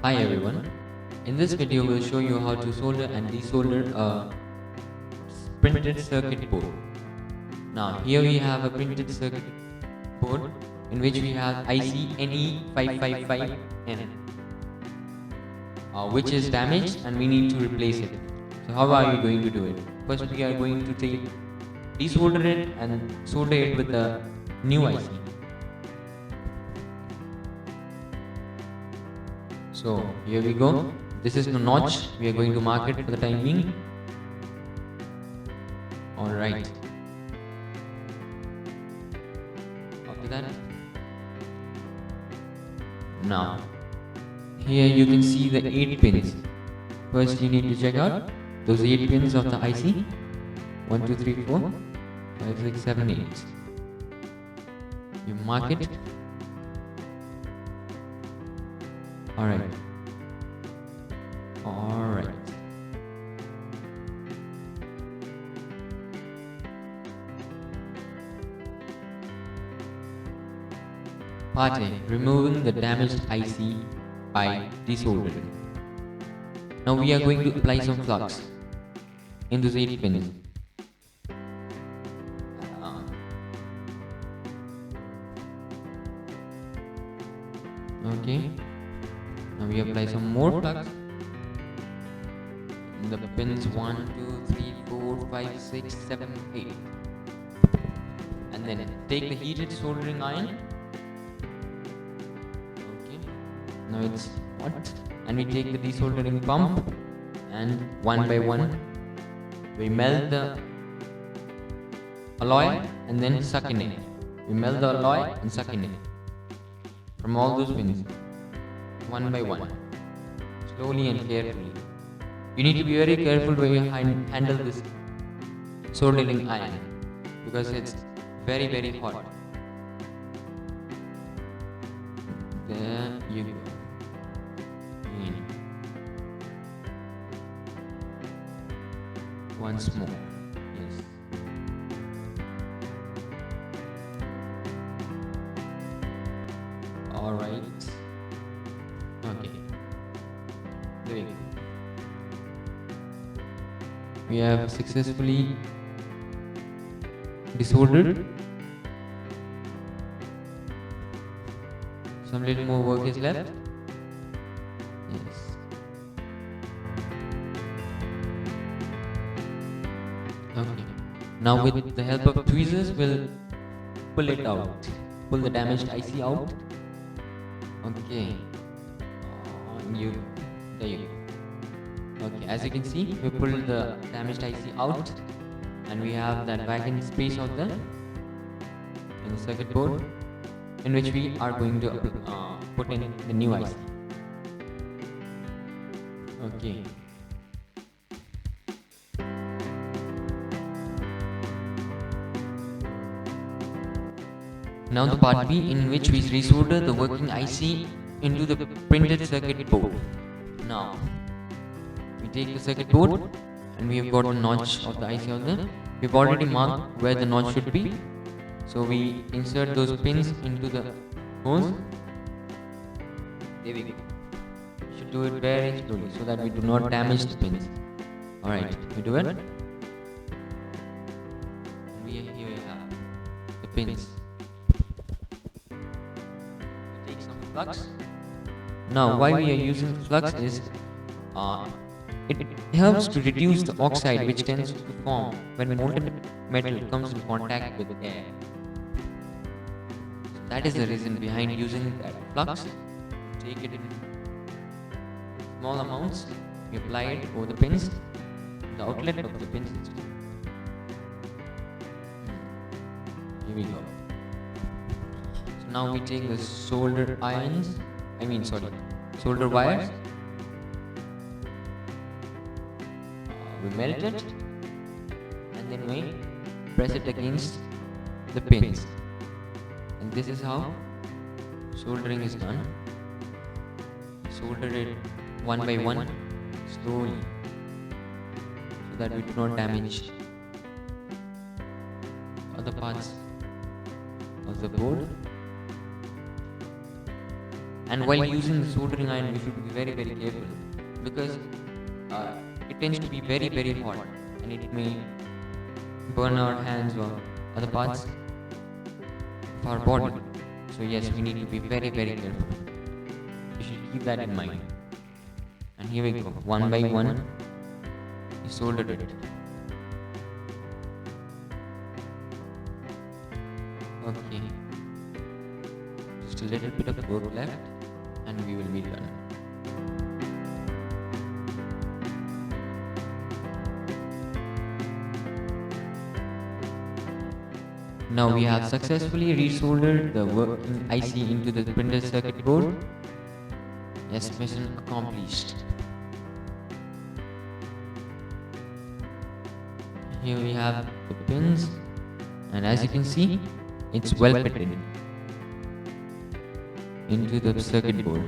Hi everyone. In this video we'll show you how to solder and desolder a printed circuit board. Now here we have a printed circuit board in which we have IC NE555N which is damaged and we need to replace it. So how are you going to do it? First we are going to desolder it and solder it with a new IC. So here we go. This is the notch. We are going to mark it for the time being. Alright. After that, now here you can see the 8 pins. First you need to check out those 8 pins of the IC. 1, 2, 3, 4, 5, 6, 7, 8. You mark it. Alright. Part A. Removing the damaged IC by desoldering. Now we are going to apply some flux in those 8 pins. Okay. Now we apply some more flux in the pins 1, 2, 3, 4, 5, 6, 7, 8. And then take the heated soldering iron. Now it's hot, and we take the desoldering pump, and one by one we melt the alloy and then suck in it. We melt the alloy and suck in it from all those pins, one by one, slowly and carefully. You need to be very careful when you handle this soldering iron because it's very hot. There you go. Once more. Yes. Alright. Okay. There we go. We have successfully desoldered. Some little more work is left. Yes. Okay. Now with the help of tweezers, we'll pull it out. Pull the damaged IC out. Okay. There you go. Okay, as you can see, we pulled the damaged IC out, and we have that vacant space out there in the circuit board, in which we are going to put in the new IC. Okay. Now the part B, in which we resolder the working IC into the printed circuit board. Now we take the circuit board and we have got a notch of the IC out there. We've already marked where the notch should be. So we insert those pins into the holes. There we go. We should do it very slowly so that we do not damage the pins. Alright, we do it. Here we have the pins. We take some flux. Now why we are using flux is it helps to reduce the oxide which tends to form when molten metal comes in contact with air. So that is the reason behind using that flux. Take it in small amounts, we apply it over the pins, the outlet of the pins. Here we go. So now we take the solder solder wires. We melt it and then we press it against the pins, and this is how soldering is done. Solder it one by one slowly so that we do not damage other parts of the board. And while using the soldering iron, we should be very careful, because it tends to be very hot, and it may burn our hands or other parts of our body. So yes, we need to be very careful. We should keep that in mind. And here we go, one by one we soldered it. Okay, just a little bit of work left and we will be done. Now we have successfully resoldered the working IC into the printed circuit board. Yes, mission accomplished. Here we have the pins, and as you can see, it's well fitted into the circuit board.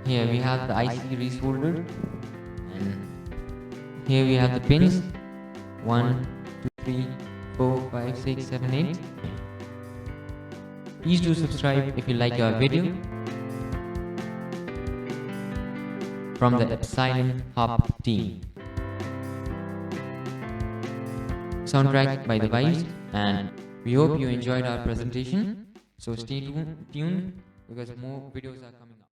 Here we have the IC resoldered, and here we have the pins 1, 2, 3, 4, 5, 6, 7, 8. Please do subscribe if you like our video. From the Epsilon Hop team. Soundtrack by the Vibes, and we hope you enjoyed our presentation. So stay tuned because more videos are coming up.